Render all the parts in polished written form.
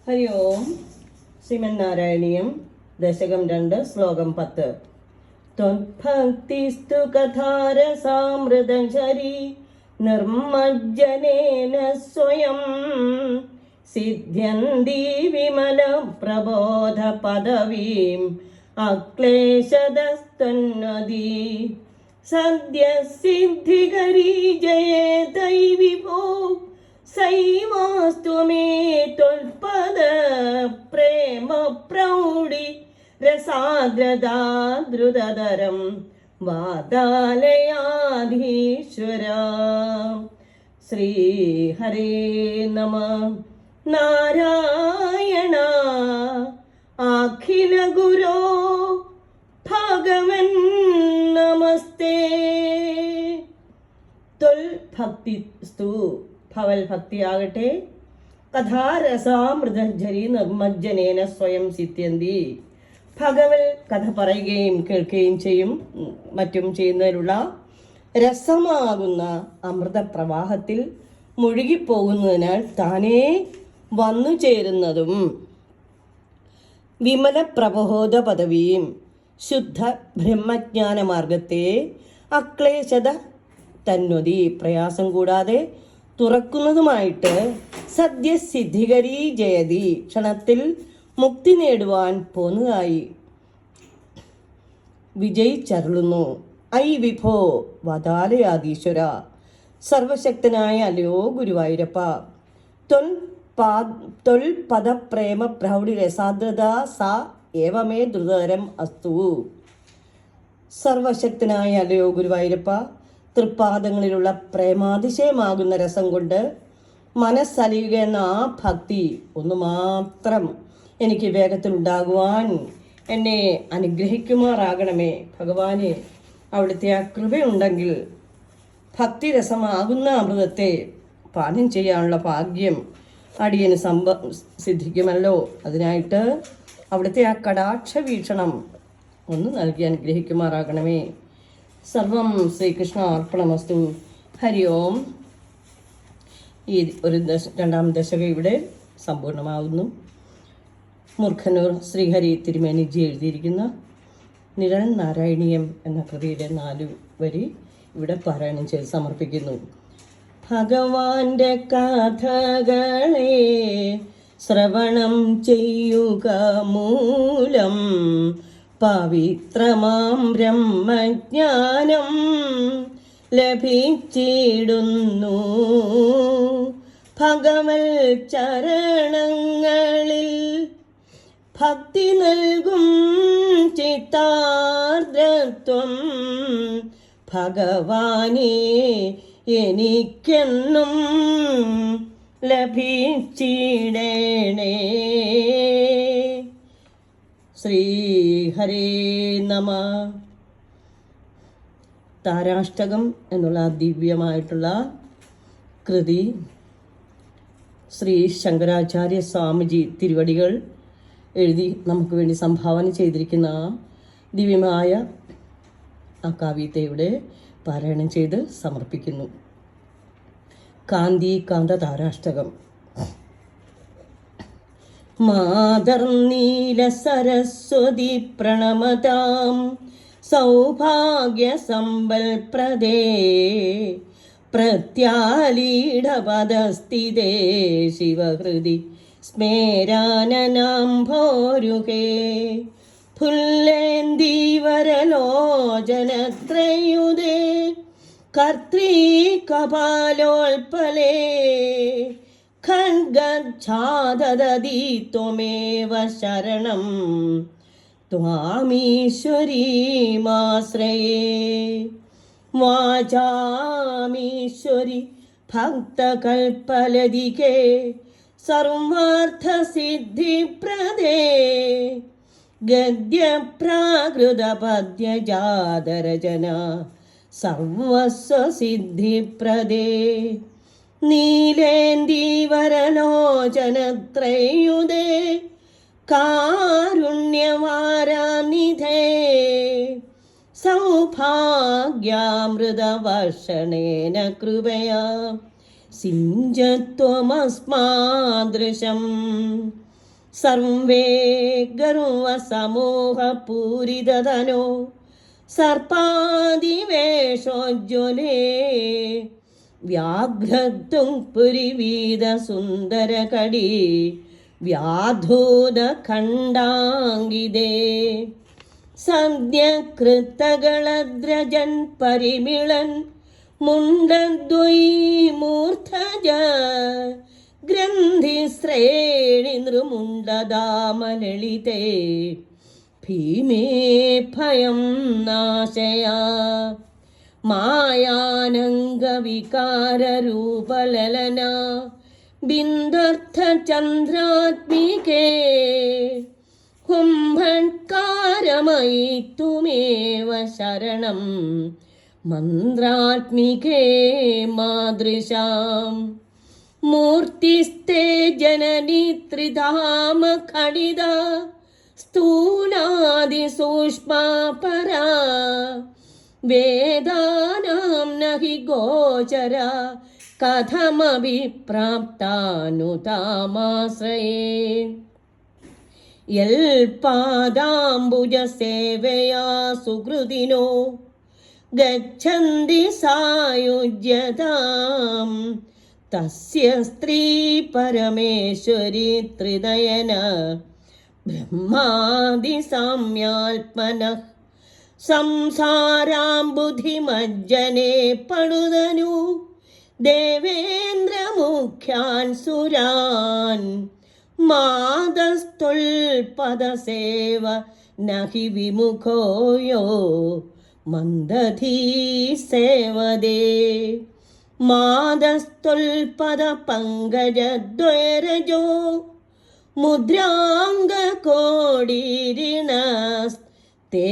ഹരി ഓം. ശ്രീമന്നാരായണീയം ദശകം 2 ശ്ലോകം 10. ത്വദ്ഭക്തിസ്തു കഥാരസാമൃതംചരി നിർമ്മജ്ജനേന സ്വയം സിദ്ധ്യന്തി വിമല പ്രബോധ പദവീം അക്ലേശദസ്തന്നദി സദ്യ സിദ്ധികരീ ജയേ ദൈവിഭോ സൈവാസ്തു മേ ത്വൽപദ പ്രേമ പ്രൗഢി രസാദ്രദാദ്രുതതരം വാതാലയാധീശ്വര. ശ്രീ ഹരേ നമ. നാരായണ അഖില ഗുരോ ഭഗവൻ നമസ്തേ. ത്വൽ ഭക്തിസ്തു ഭവൽ ഭക്തിയാകട്ടെ കഥാരസാമൃതഞ്ജരി നിർമ്മജ്ജനേന സ്വയം സിദ്ധ്യന്തി. ഭഗവൽ കഥ പറയുകയും കേൾക്കുകയും ചെയ്യും മറ്റും ചെയ്യുന്നതിലുള്ള രസമാകുന്ന അമൃതപ്രവാഹത്തിൽ മുഴുകിപ്പോകുന്നതിനാൽ താനേ വന്നു ചേരുന്നതും വിമല പ്രബോധ പദവിയും ശുദ്ധ ബ്രഹ്മജ്ഞാന മാർഗത്തെ അക്ലേശത തന്വതി പ്രയാസം കൂടാതെ തുറക്കുന്നതുമായിട്ട് സദ്യസിദ്ധികരീ ജയതി ക്ഷണത്തിൽ മുക്തി നേടുവാൻ പോന്നതായി വിജയിച്ചരുളുന്നു. ഐ വിഭോ വദാലയാധീശ്വര. സർവശക്തനായ അല്ലയോ ഗുരുവായൂരപ്പ. ത്വൽ പദപ്രേമ പ്രൗഢി രസാദ്രത സ ഏവമേ ദ്രുതതരം അസ്തു. സർവശക്തനായ അല്ലയോ ഗുരുവായൂരപ്പ, തൃപ്പാദങ്ങളിലുള്ള പ്രേമാതിശയമാകുന്ന രസം കൊണ്ട് മനസ്സലിയുക എന്ന ആ ഭക്തി ഒന്ന് മാത്രം എനിക്ക് വേഗത്തിലുണ്ടാകുവാൻ എന്നെ അനുഗ്രഹിക്കുമാറാകണമേ ഭഗവാനെ. അവിടുത്തെ ആ കൃപയുണ്ടെങ്കിൽ ഭക്തിരസമാകുന്ന അമൃതത്തെ പാനം ചെയ്യാനുള്ള ഭാഗ്യം അടിയന് സിദ്ധിക്കുമല്ലോ. അതിനായിട്ട് അവിടുത്തെ ആ കടാക്ഷ വീക്ഷണം ഒന്ന് നൽകി അനുഗ്രഹിക്കുമാറാകണമേ. സർവം ശ്രീകൃഷ്ണ അർപ്പണമസ്തു. ഹരി ഓം. ഈ ഒരു രണ്ടാം ദശകം ഇവിടെ സമ്പൂർണ്ണമാകുന്നു. മൂർഖനൂർ ശ്രീഹരി തിരുമേനിജി എഴുതിയിരിക്കുന്ന നിഴൽ നാരായണീയം എന്ന കൃതിയുടെ 4 വരി ഇവിടെ പാരായണം ചെയ്ത് സമർപ്പിക്കുന്നു. ഭഗവാന്റെ കഥകളെ ശ്രവണം ചെയ്യുക മൂലം പവിത്രമാം ബ്രഹ്മജ്ഞാനം ലഭിച്ചിടുന്നു. ഭഗവൽ ചരണങ്ങളിൽ ഭക്തി നൽകും ചിത്താർദ്രത്വം ഭഗവാനെ എനിക്കെന്നും ലഭിച്ചിടണേ. ശ്രീ ഹരേ നമ. താരാഷ്ടകം എന്നുള്ള ദിവ്യമായിട്ടുള്ള കൃതി ശ്രീ ശങ്കരാചാര്യ സ്വാമിജി തിരുവടികൾ എഴുതി നമുക്ക് വേണ്ടി സംഭാവന ചെയ്തിരിക്കുന്ന ദിവ്യമായ ആ കാവ്യത്തെ ഇവിടെ പാരായണം ചെയ്ത് സമർപ്പിക്കുന്നു. കാന്തി താരാഷ്ടകം. മാതർനീല സരസ്വതി പ്രണമതാം സൗഭാഗ്യ സമ്പൽപ്രദേ പ്രത്യാലീഢപദസ്ഥിതേ ശിവഹൃദി സ്മേരാനനാംഭോരുഹേ ഫുല്ലേന്ദീവരലോചനത്രയുദേ കർത്തൃ കപാലോൽപലേ ഖഡ്ഗച്ഛാദദതി ത്വമേവ ശരണം ത്വാമീശ്വരീമാശ്രയേ. വാചാമീശ്വരി ഭക്തകൽപ്പലദികേ സർവാർത്ഥസിദ്ധിപ്രദേ ഗദ്യപ്രാകൃതപദ്യജാതരചന സർവസ്വസിദ്ധിപ്രദേ നീലേന്ദീവരലോചനത്രയുദേ കാരുണ്യവാരാനിധേ സൗഭാഗ്യാമൃതവർഷണേന കൃപയാ സിഞ്ചത്വമസ്മാദൃശം സർവേ ഗർവസമൂഹപൂരിതനോ സർപ്പാദിവേഷോജ്വലേ വ്യാഘ്രത്തും പുരിവീതസുന്ദരകടി വ്യാധൂതഖണ്ഡാംഗിതേ സദ്യകൃത്തകളദ്രജൻ പരിമിളൻ മുണ്ടദ്വൈമൂർധജ ഗ്രന്ഥിശ്രേണി നൃമുണ്ടദാമലളിതേ ഭീമേ ഭയം നാശയാ മായാനംഗവികാരരൂപലലന ബിന്ദർത്ഥചന്ദ്രാത്മികേ കുംഭൺകാരമയി തുമേവ ശരണം മന്ത്രാത്മികേ മാതൃശാം മൂർത്തിസ്തേ ജനനി ത്രിധാമ ഖടിത സ്ഥൂലാദിസൂക്ഷ്മാ പരാ വേദാനാം നഹി ഗോചര കഥമഭിപ്രാപ്താനുതാമാശ്രയേ യൽപാദാംബുജസേവയാ സുഹൃദിനോ ഗച്ഛന്തി സായുജ്യതാം തസ്യ സ്ത്രീ പരമേശ്വരി ത്രിനയന ബ്രഹ്മാദി സാമ്യാത്മനഃ സംസാരാംബുധിമജ്ജനേ പണുതനു ദേവേന്ദ്രമുഖ്യാൻ സുരാൻ മാതസ്തുൽപദസേവ നഹി വിമുഖോ യോ മന്ദധീ സേവദേ മാതസ്തുൽപദ പങ്കജദ്വൈരജോ മുദ്രാംഗകോടീരിണസ് തേ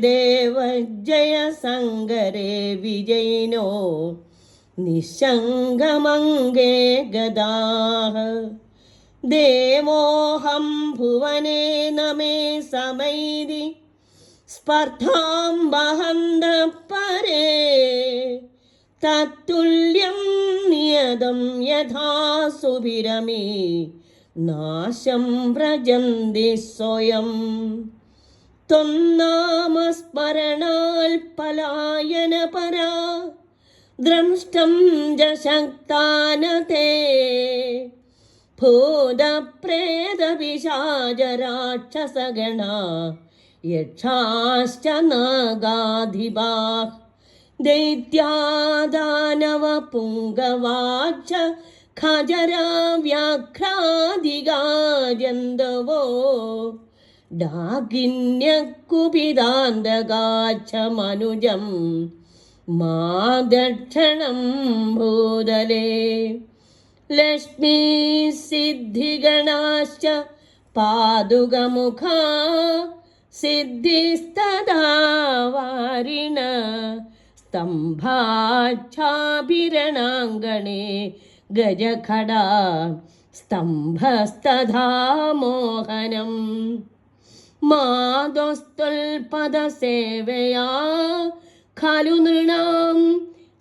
ദേവജയ സങ്കരേ വിജയിനോ നിശങ്കമംഗേ ഗദാഃ ദേവോഹം ഭുവനേ നമേ സമൈതി സ്പർദ്ധാം വഹന്ത പരേ തത്തുല്യം നിയതം യഥാ സുഭിരമി നാശം വ്രജന്തി സ്വയം ത്വന്നാമസ്മരണാൽ പലായന പരാ ദ്രംഷ്ടം ജശക്താനതേ ഭൂതപ്രേതപിശാചരാക്ഷസഗണാ യക്ഷാശ്ച നാഗാധിപാഃ ദൈത്യാദാനവ പുംഗവാച്ഛ ഖജരാ വ്യാഘ്രാധികാജന്തവോ ഡാകിന്യക്കുപിതാന്തകാച്ഛ മനുജം മാദക്ഷണം ഭൂതലേ ലക്ഷ്മീ സിദ്ധിഗണാശ്ച പാദുകമുഖാ സിദ്ധിസ്തദാ വാരിണ സ്തംഭാച്ഛാഭിരണാങ്കണേ ഗജഖടാ സ്തംഭസ്തഥാ മോഹനം മാതസ്തുൽപദസേവയാ ഖലു നൃണാം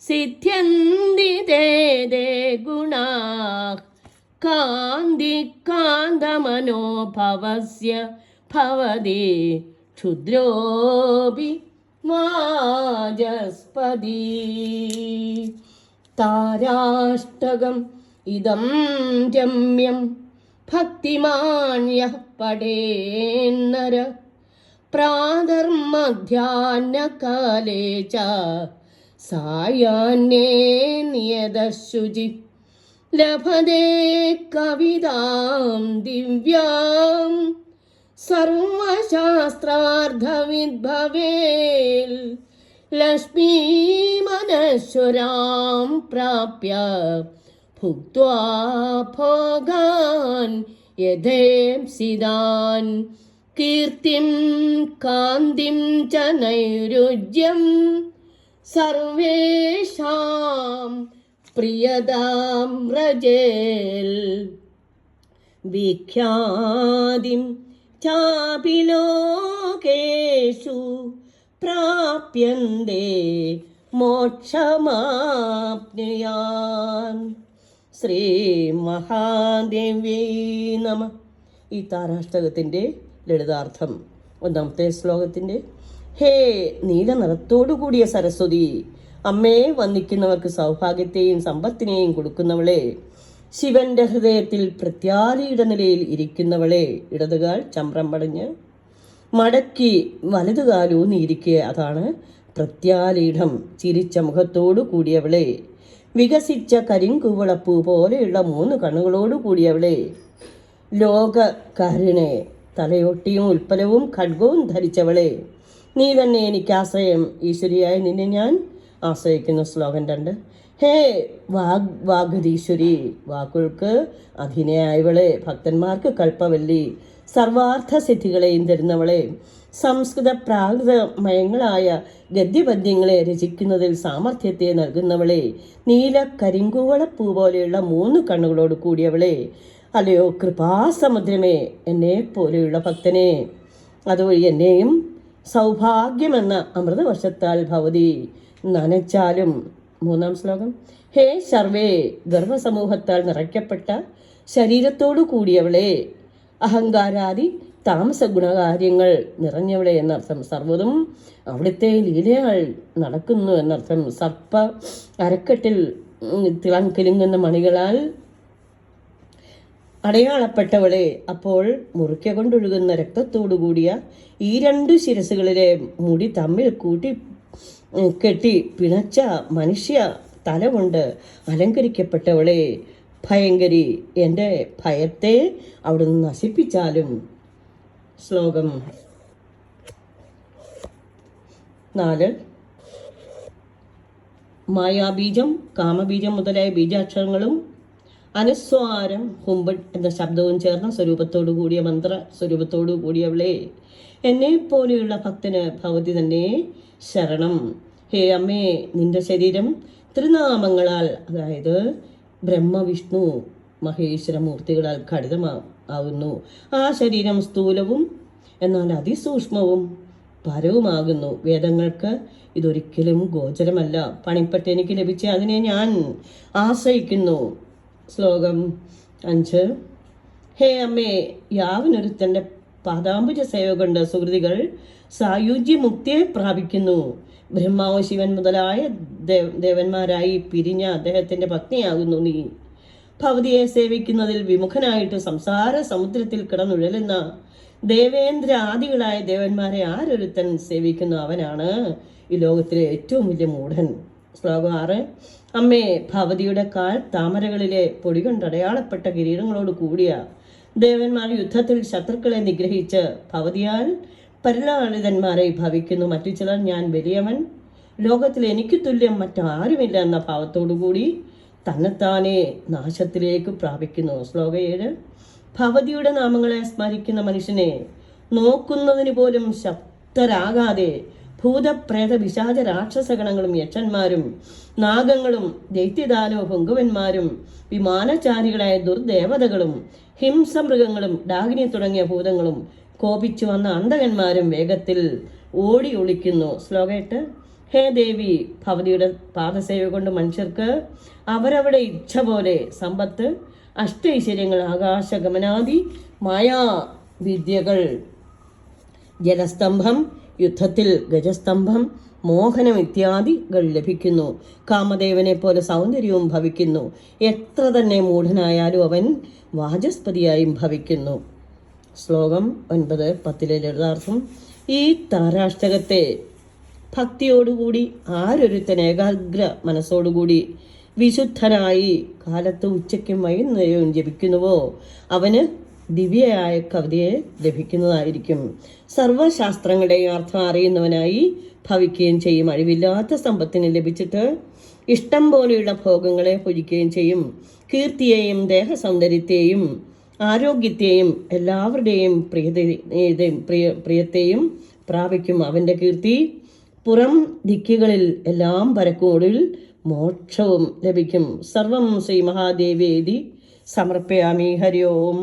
സിദ്ധ്യന്തി തേ ഗുണാഃ കാന്തി കാന്തമനോഭവസ്യ ഭവതി ക്ഷുദ്രോപി വാചസ്പതി. താരാഷ്ടകം ഇദം രമ്യം ഭക്തിമാൻ യഃ പഠേന്നര പ്രാതർമധ്യാഹ്നകാലേ ച സായാഹ്നേ നിയതശുചി ലഭതേ കവിതാം ദിവ്യാം സർവശാസ്ത്രാർത്ഥവിദ്ഭവേൽ ലക്ഷ്മീമനശ്വരാം പ്രാപ്യ ഭുക്ത്വാ ഭോഗാൻ യഥേപ്സിതാൻ കീർത്തിം കാന്തിം ച നൈരുജ്യം സർവേഷാം പ്രിയതാം വ്രജേൽ വിഖ്യാതിം ചാപി ലോകേഷു പ്രാപ്യന്തേ മോക്ഷമാപ്നുയാൻ. ശ്രീ മഹാദേവ്യൈ നമഃ. ഈ താരാഷ്ടകത്തിൻ്റെ ലളിതാർത്ഥം. ഒന്നാമത്തെ ശ്ലോകത്തിൻ്റെ ഹേ നീല നിറത്തോടു കൂടിയ സരസ്വതി, അമ്മയെ വന്ദിക്കുന്നവർക്ക് സൗഭാഗ്യത്തെയും സമ്പത്തിനെയും കൊടുക്കുന്നവളെ, ശിവന്റെ ഹൃദയത്തിൽ പ്രത്യാലിയുടെ നിലയിൽ ഇരിക്കുന്നവളെ, ഇടതുകാൽ ചമ്രം പടഞ്ഞ് മടക്കി വലതുകാലൂന്നിയിരിക്കുക, അതാണ് പ്രത്യാലീഠം. ചിരിച്ച മുഖത്തോടു കൂടിയവളെ, വികസിച്ച കരിങ്കുവളപ്പൂ പോലെയുള്ള 3 കണ്ണുകളോടു കൂടിയവളെ, ലോകകാരുണെ, തലയൊട്ടിയും ഉൽപ്പലവും ഖഡ്ഗവും ധരിച്ചവളെ, നീ തന്നെ എനിക്ക് ആശ്രയം, ഈശ്വരിയായി നിന്നെ ഞാൻ ആശ്രയിക്കുന്നു. ശ്ലോകം 2 ഹേ വാഗ്വതീശ്വരി, വാക്കുകൾക്ക് അധീനയായവളെ, ഭക്തന്മാർക്ക് കൽപ്പവല്ലി, സർവാർത്ഥ സിദ്ധികളെയും തരുന്നവളെ, സംസ്കൃത പ്രാകൃതമയങ്ങളായ ഗദ്യപദ്യങ്ങളെ രചിക്കുന്നതിൽ സാമർഥ്യത്തെ നൽകുന്നവളെ, നീല കരിങ്കുവളപ്പൂ പോലെയുള്ള 3 കണ്ണുകളോട് കൂടിയവളെ, അല്ലയോ കൃപാസമുദ്രമേ, എന്നെ പോലെയുള്ള ഭക്തനെ അതുവഴി എന്നെയും സൗഭാഗ്യമെന്ന അമൃതവർഷത്താൽ ഭവതി നനച്ചാലും. 3-ാം ശ്ലോകം ഹേ ശർവേ, ഗർഭസമൂഹത്താൽ നിറയ്ക്കപ്പെട്ട ശരീരത്തോടു കൂടിയവളെ, അഹങ്കാരാദി താമസ ഗുണകാര്യങ്ങൾ നിറഞ്ഞവളെ എന്നർത്ഥം. സർവ്വതും അവിടുത്തെ ലീലയാൽ നടക്കുന്നു എന്നർത്ഥം. സർപ്പ അരക്കെട്ടിൽ തിളങ്ങിലുങ്ങുന്ന മണികളാൽ അടയാളപ്പെട്ടവളെ, അപ്പോൾ മുറിക്ക കൊണ്ടൊഴുകുന്ന രക്തത്തോടു കൂടിയ ഈ 2 ശിരസുകളിലെ മുടി തമ്മിൽ കെട്ടി പിണച്ച മനുഷ്യ തല കൊണ്ട് അലങ്കരിക്കപ്പെട്ടവളെ, ഭയങ്കരി, എൻ്റെ ഭയത്തെ അവിടുന്ന് നശിപ്പിച്ചാലും. ശ്ലോകം 4 മായാബീജം, കാമബീജം മുതലായ ബീജാക്ഷരങ്ങളും അനുസ്വാരം ഹുംബട്ട് എന്ന ശബ്ദവും ചേർന്ന സ്വരൂപത്തോടു കൂടിയ മന്ത്ര സ്വരൂപത്തോടു കൂടിയവളെ, എന്നെ പോലെയുള്ള ഭക്തന് ഭവതി തന്നെ ശരണം. ഹേ അമ്മേ, നിന്റെ ശരീരം ത്രിനാമങ്ങളാൽ, അതായത് ബ്രഹ്മ വിഷ്ണു മഹേശ്വര മൂർത്തികളാൽ ഘടിതമാവുന്നു. ആ ശരീരം സ്ഥൂലവും എന്നാൽ അതിസൂക്ഷ്മവും പരവുമാകുന്നു. വേദങ്ങൾക്ക് ഇതൊരിക്കലും ഗോചരമല്ല. പണിപ്പെട്ട് എനിക്ക് ലഭിച്ച അതിനെ ഞാൻ ആശ്രയിക്കുന്നു. ശ്ലോകം 5 ഹേ അമ്മേ, യാവനൊരുത്തൻ്റെ പാദാംബുജ സേവ കൊണ്ട് സുഹൃതികൾ സായുജ്യമുക്തിയെ പ്രാപിക്കുന്നു. ബ്രഹ്മാവ് ശിവൻ മുതലായ ദേവന്മാരായി പിരിഞ്ഞ അദ്ദേഹത്തിൻ്റെ പത്നിയാകുന്നു നീ. ഭവതിയെ സേവിക്കുന്നതിൽ വിമുഖനായിട്ട് സംസാര സമുദ്രത്തിൽ കിടന്നുഴലുന്ന ദേവേന്ദ്ര ആദികളായ ദേവന്മാരെ ആരൊരുത്തൻ സേവിക്കുന്നു, അവനാണ് ഈ ലോകത്തിലെ ഏറ്റവും വലിയ മൂഢൻ. ശ്ലോകം 6 അമ്മേ, ഭവതിയുടെ കാൽ താമരകളിലെ പൊടി കൊണ്ടടയാളപ്പെട്ട കിരീടങ്ങളോട് കൂടിയ ദേവന്മാർ യുദ്ധത്തിൽ ശത്രുക്കളെ നിഗ്രഹിച്ച് ഭവതിയാൽ പരിലാളിതന്മാരെ ഭവിക്കുന്നു. മറ്റു ചിലർ ഞാൻ വലിയവൻ, ലോകത്തിൽ എനിക്ക് തുല്യം മറ്റാരുമില്ല എന്ന ഭാവത്തോടുകൂടി തന്നെത്താനെ നാശത്തിലേക്ക് പ്രാപിക്കുന്നു. ശ്ലോകം 7 ഭവതിയുടെ നാമങ്ങളെ സ്മരിക്കുന്ന മനുഷ്യനെ നോക്കുന്നതിന് പോലും ശക്തരാകാതെ ഭൂതപ്രേത പിശാച രാക്ഷസഗണങ്ങളും യക്ഷന്മാരും നാഗങ്ങളും ദൈത്യദാനോ പൊങ്കുവന്മാരും വിമാനചാരികളായ ദുർദേവതകളും ഹിംസമൃഗങ്ങളും ഡാഗിനി തുടങ്ങിയ ഭൂതങ്ങളും കോപിച്ചു വന്ന അന്തകന്മാരും വേഗത്തിൽ ഓടി ഒളിക്കുന്നു. ശ്ലോകം 8 ഹേ ദേവി, ഭവതിയുടെ പാദസേവ കൊണ്ട് മനുഷ്യർക്ക് അവരവിടെ ഇച്ഛ പോലെ സമ്പത്ത്, അഷ്ടൈശ്വര്യങ്ങൾ, ആകാശഗമനാദി മായാവിദ്യകൾ, ജലസ്തംഭം, യുദ്ധത്തിൽ ഗജസ്തംഭം, മോഹനം ഇത്യാദികൾ ലഭിക്കുന്നു. കാമദേവനെ പോലെ സൗന്ദര്യവും ഭവിക്കുന്നു. എത്ര തന്നെ മൂഢനായാലും അവൻ വാചസ്പതിയായും ഭവിക്കുന്നു. ശ്ലോകം 9, 10 ലളിതാർത്ഥം ഈ താരാഷ്ടകത്തെ ഭക്തിയോടുകൂടി ആരൊരുത്തൻ ഏകാഗ്ര മനസ്സോടുകൂടി വിശുദ്ധനായി കാലത്ത് ഉച്ചയ്ക്കും വൈകുന്നേരവും ജപിക്കുന്നുവോ അവന് ദിവ്യയായ കവിതയെ ലഭിക്കുന്നതായിരിക്കും. സർവശാസ്ത്രങ്ങളുടെയും അർത്ഥം അറിയുന്നവനായി ഭവിക്കുകയും ചെയ്യും. അഴിവില്ലാത്ത സമ്പത്തിനെ ലഭിച്ചിട്ട് ഇഷ്ടം പോലെയുള്ള ഭോഗങ്ങളെ ഭുജിക്കുകയും ചെയ്യും. കീർത്തിയെയും ദേഹസൗന്ദര്യത്തെയും ആരോഗ്യത്തെയും എല്ലാവരുടെയും പ്രിയത്തെയും പ്രാപിക്കും. അവൻ്റെ കീർത്തി പുറം ദിക്കുകളിൽ എല്ലാം പരക്കോടിൽ മോക്ഷവും ലഭിക്കും. സർവം ശ്രീ മഹാദേവേതി സമർപ്പയാമി. ഹരി ഓം.